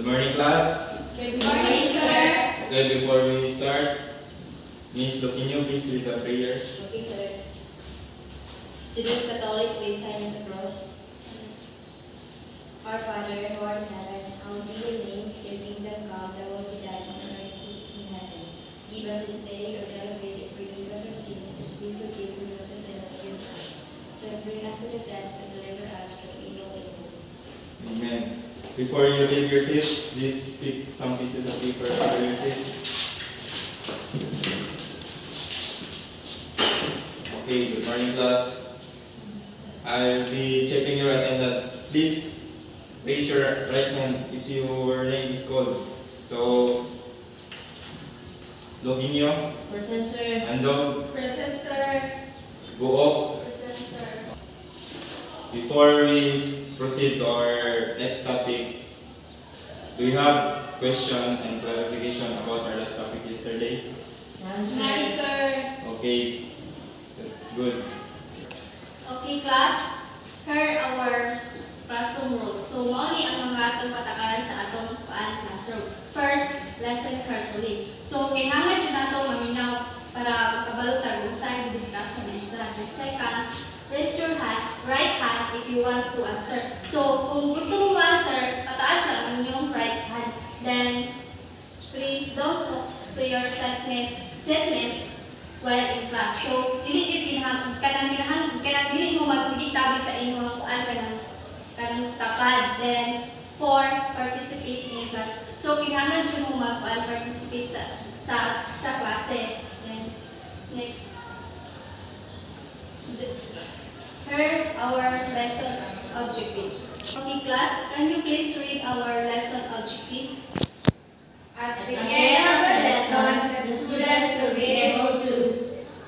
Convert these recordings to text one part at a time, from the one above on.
morning, class. Good morning, sir. Okay, before we start, Miss Loquinho, please lead the prayer. Okay, sir. Today's Catholic, please sign the cross. Our Father, who art in heaven, hallowed be your name. Your kingdom come, thy will be done on earth as it is in heaven. Give us this day our daily bread, and forgive us our sins, as we forgive those who sin against us. Don't bring us to the test, and deliver us from evil. Amen. Before you leave your seat, please pick some pieces of paper for your seat. Okay, good morning, class. I'll be checking your attendance. Please raise your right hand if your name is called. So, Loquinho, Present, sir. Andog, Present, sir. Buok. Present, sir. Before we proceed to our next topic, do you have question and clarification about our last topic yesterday? None, sir. Okay, that's good. Okay, class. Here our classroom rules. So, mao ni ang mga atong patakaran sa atong classroom. First, listen carefully. So, kailangan dyan natong maminaw para makabalutag kung saan i-discuss sa maestra. And second, raise your hand, right hand if you want to answer. So, kung gusto mo answer, pataas lang ang inyong right hand. Then, 3, don't talk to your statements while in class. So, dili dili mo magsigig tabi sa inyong kuan kanang tapad. Then, 4, participate in class. So, kailangan dyan mo participate sa klase. Then, next. Here our lesson objectives. Okay, class, can you please read our lesson objectives? At the end of the lesson, the students will be able to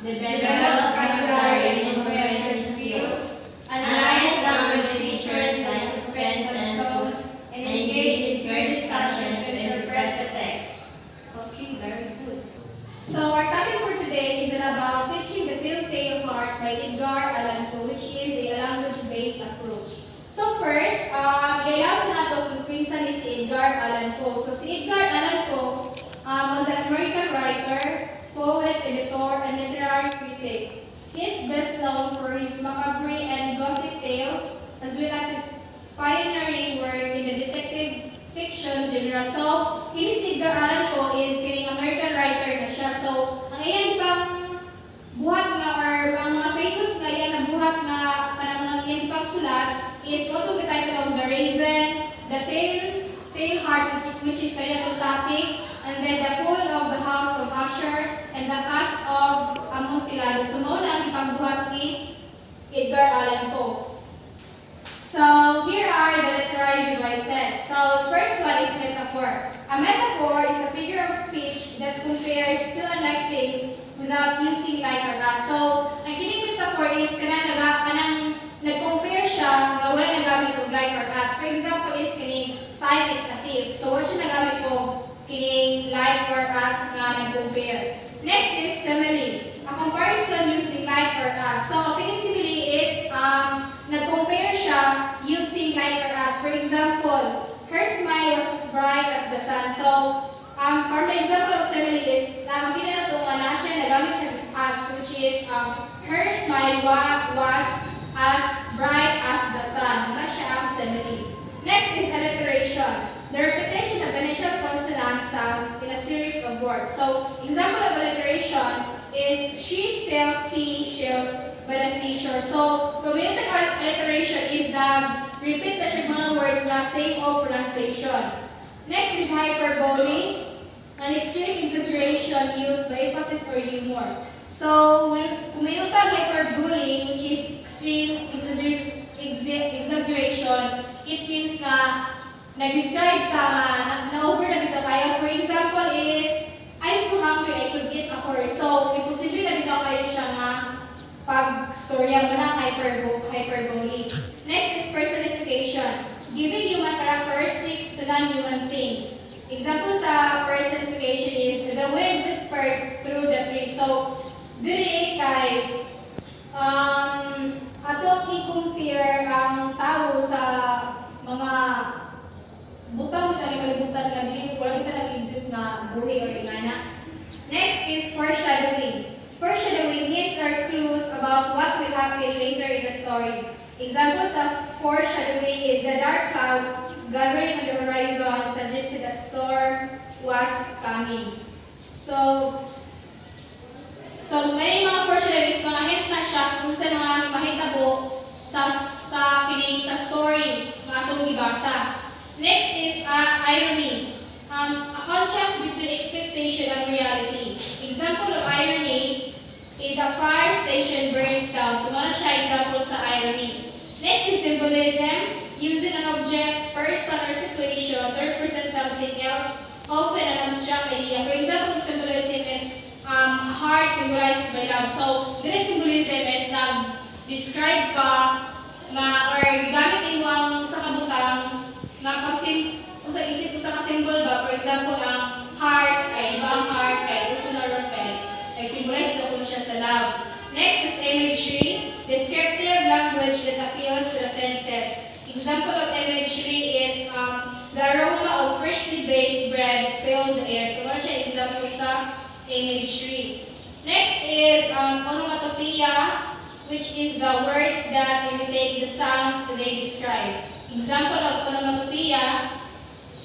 develop vocabulary and comprehension skills, analyze language features like suspense and tone, and engage in fair discussion to interpret the text. Okay, very good. So our topic for today is about teaching the Telltale Heart by Edgar Allan Poe, which is a language-based approach. So first, ilaw sa nato kung kinsa ni si Edgar Allan Poe. So si Edgar Allan Poe was an American writer, poet, editor, and literary critic. He is best known for his macabre and gothic tales, as well as his pioneering work in the detective fiction genre. So, kini si Edgar Allan Poe is kining American writer na siya. So, ang iyang pang buhat nga or ang mga famous nga iyang buhat nga kanang mga iyang pang sulat is what we title of The Raven, The Tale Heart, which is kaya itong topic, and then The Fall of the House of Usher, and The Cast of Amontillado. So, muna ang ipangbuhat ni Edgar Allan Poe. So, here are the literary devices. So, first one is metaphor. A metaphor is a figure of speech that compares two unlike things without using like or as. So, ang kining metaphor is kanang nag-compare siya na wala nagamit og like or as. For example, is kining time is a thief. So, wala siya nagamit og kining like or as nga nag-compare. Next is simile. A comparison using like or as. So, kining simile is nag-compare siya using like or as. For example, her smile was as bright as the sun. So, for the example of simile is, nakakita na itong na siya, nagamit siya as, which is, her smile was as bright as the sun. Wala siya ang simile. Next is alliteration. The repetition of initial consonant sounds in a series of words. So, example of alliteration is, she sells seashells by the seashore. So, community alliteration is the repeat na siya mga words na same of pronunciation. Next is hyperbole, an extreme exaggeration used by emphasis or humor. So, kung may utang hyperbole, which is extreme exaggeration, it means na nag-describe ka na-over na bitaw kayo. For example is, I'm so hungry, I could eat a horse. So, may posible na bitaw kayo siya nga pag-storya mo na hyperbole. Next is personification, giving human characteristics to non-human things. Example sa personification is, the wind whispered through the tree. So, diri kay atong i-compare ang tao sa mga butang kalibutan kalibutan nga dili wala kita nag-exist nga buhi or ingana. Next is foreshadowing. Foreshadowing hints or clues about what will happen later in the story. Examples of foreshadowing is the dark clouds gathering on the horizon suggested a storm was coming. So may mga foreshadowing is mga hint na siya kung sa mga mahitabo sa kining sa story nga atong gibasa. Next is irony. A contrast between expectation and reality. Example of irony is a fire station burns down. So, mga siya example sa irony. Next is symbolism. Using an object, person, or situation to represent something else, often an abstract idea. For example, symbolism is heart symbolized by love. So, this symbolism is nag-describe ka nga or gamit mo ang sa kabutang nga usa isip usa ka symbol ba, for example ang heart kay iba ang heart kay gusto na ron kay symbolize daw siya sa love. Next is imagery, descriptive language that appeals to the senses. Example of imagery is the aroma of freshly baked bread filled the air. So wala siya example sa imagery. Next is onomatopoeia, which is the words that imitate the sounds that they describe. Example of onomatopoeia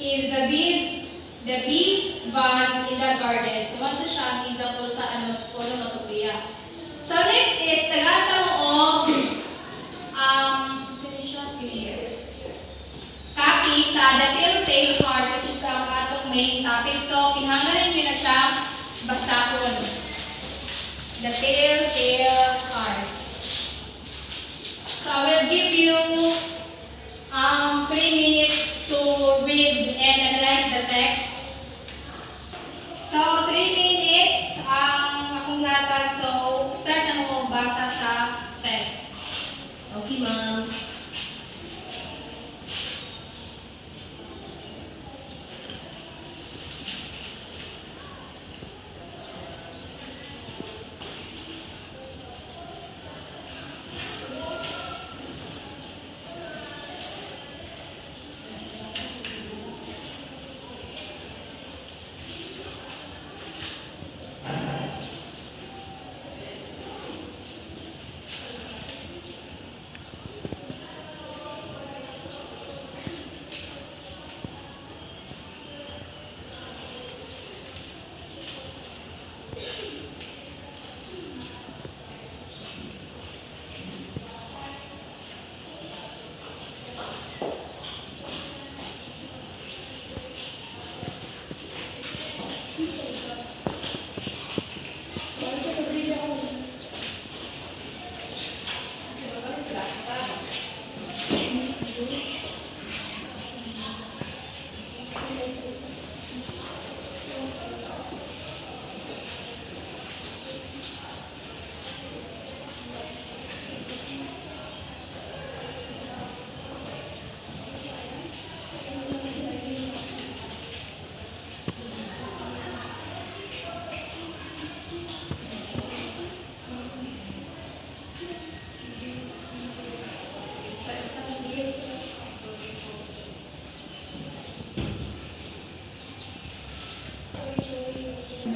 is the bees buzz in the garden. So, ano siya ang example sa onomatopoeia. So, next is tagatang o copy sa The Telltale Heart, which is ang atong main topic. So, kinahanglan nyo na siya basahon. The Telltale Heart. So, I will give you 3 minutes to read and analyze the text. So, 3 minutes ang akong hatag. So, start na mo basa sa text. Okay, ma'am.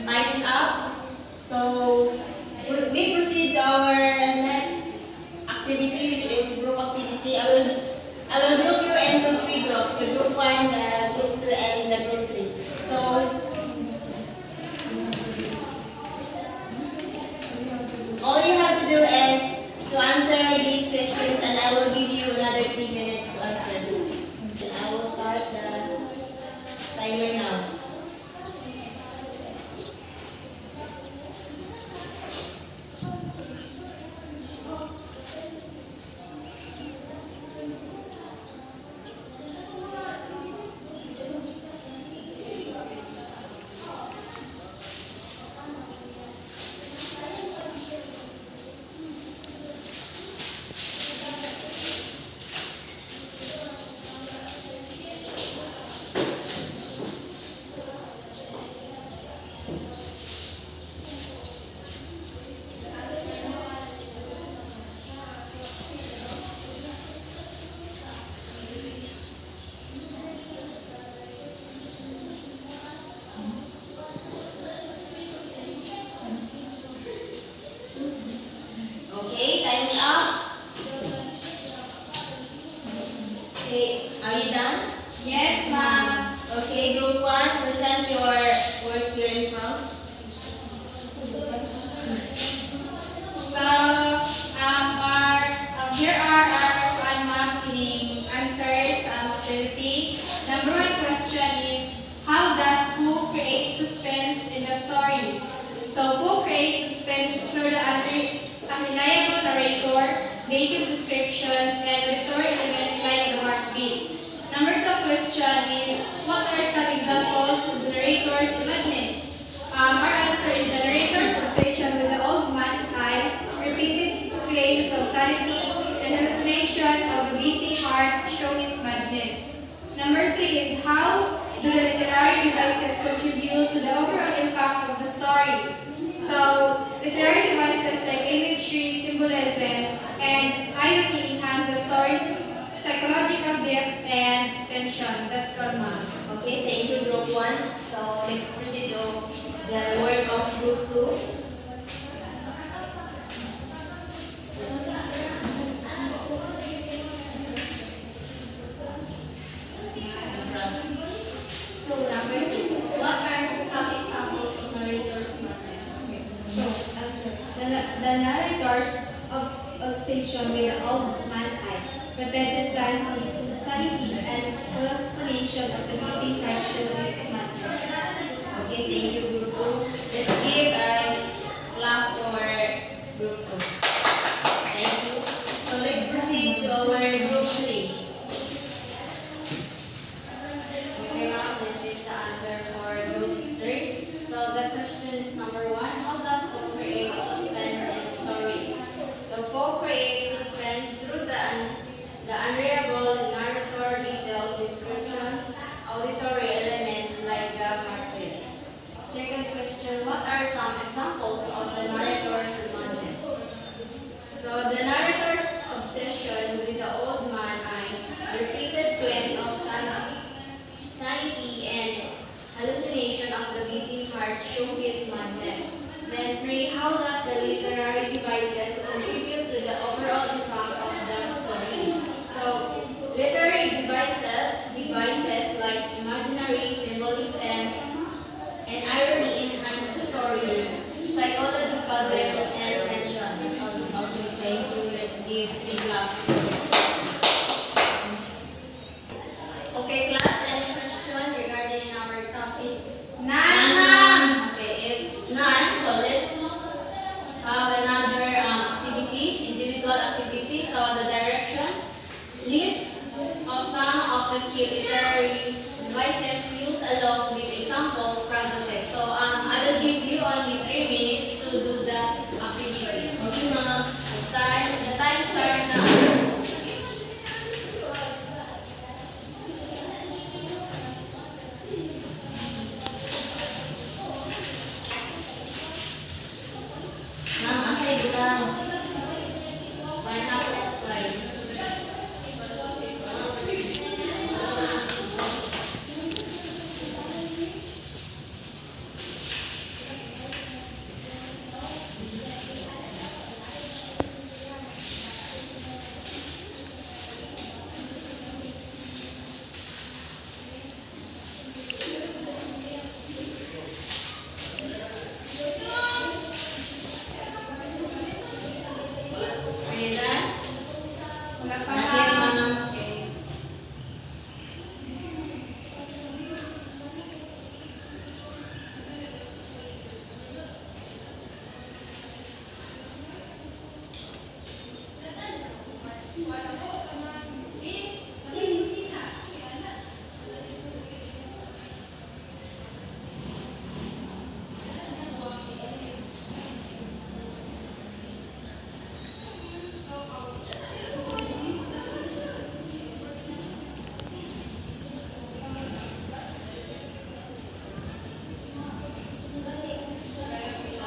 Time is up. So we proceed to our next activity, which is group activity. I will group you into 3 groups. The group 1, the group 2, and the group 3. So all you have to do is to answer these questions, and I will give you another 3 minutes to answer them. And I will start the timer now. Okay, group 1, present your work here in front. So, here are our one mark meaning answers activity. Number one question is, how does who create suspense in the story? So, who creates suspense through the unreliable narrator, native descriptions, and auditory elements like the heartbeat. Number two question is, what are some examples of the narrator's madness? Our answer is the narrator's obsession with the old man's eye, repeated claims of sanity, and hallucination of a beating heart show his madness. Number three is, how do the literary devices contribute to the overall impact of the story? So, literary devices like imagery, symbolism, and irony enhance the story's psychological depth and tension. That's all, ma'am. Okay, thank you, group 1. So let's proceed to the work of group 2. So number 2, what are some examples of narrator's madness? So answer. The narrator's obsession with the old man eyes, repeated claims of insanity, and hallucination of the beating heart show his madness. Okay, thank you, group 2. Let's give a clap for group 2. Thank you. So let's proceed to our group 3. Okay, ma'am, this is the answer for group 3. So the question is number 1, how does Poe create suspense in the story? The Poe creates suspense through the unreliable narrator, detailed descriptions, auditory elements like the heartbeat. Second question, what are some examples of the narrator's madness? So the narrator's obsession with the old man eye, repeated claims of sanity and hallucination of the beating heart show his madness. Then 3, how does the literary devices contribute to the overall impact of the story? So, literary devices like imaginary, symbolism, and irony enhance the story's psychological depth and tension. That's all. Okay, thank you. Let's give 3 claps. Okay, class, any question regarding our topic? None, ma'am. Okay, if none, so let's have another activity, individual activity. So the directions, list of some of the key literary devices used along with examples from the text. So I will give you only 3 minutes to do the activity. Okay, ma'am. Start. The time starts now. Ma'am, asay butang. 1/2 x twice. Are you done? Not yet, ma'am. Okay.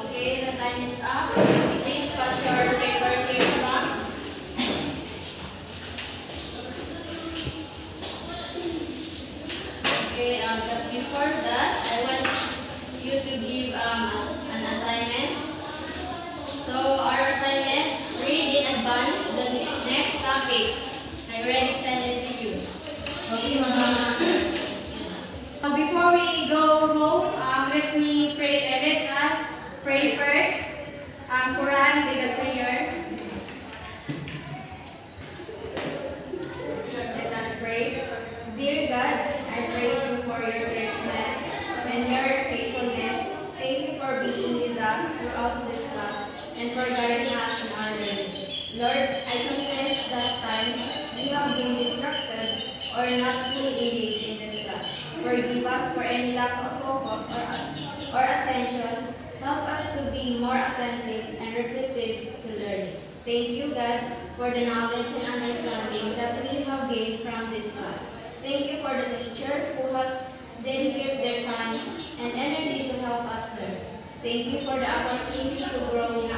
Okay, the time is up. Please pass your paper to your front. Okay, but before that, I want you to give an assignment. So our assignment, read in advance the next topic. I already sent it to you. Okay, ma'am. forgive us for any lack of focus or attention. Help us to be more attentive and repetitive to learning. Thank you, God, for the knowledge and understanding that we have gained from this class. Thank you for the teacher who has dedicated their time and energy to help us learn. Thank you for the opportunity to grow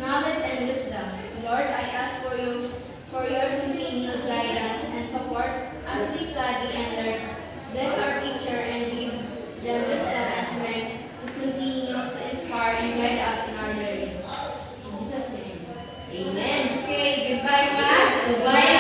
knowledge and wisdom. Lord, I ask for your continued guidance and support as we study and learn. Bless our teacher and give them wisdom and strength to continue to inspire and guide us in our learning. In Jesus' name. Amen. Okay, goodbye class. Goodbye.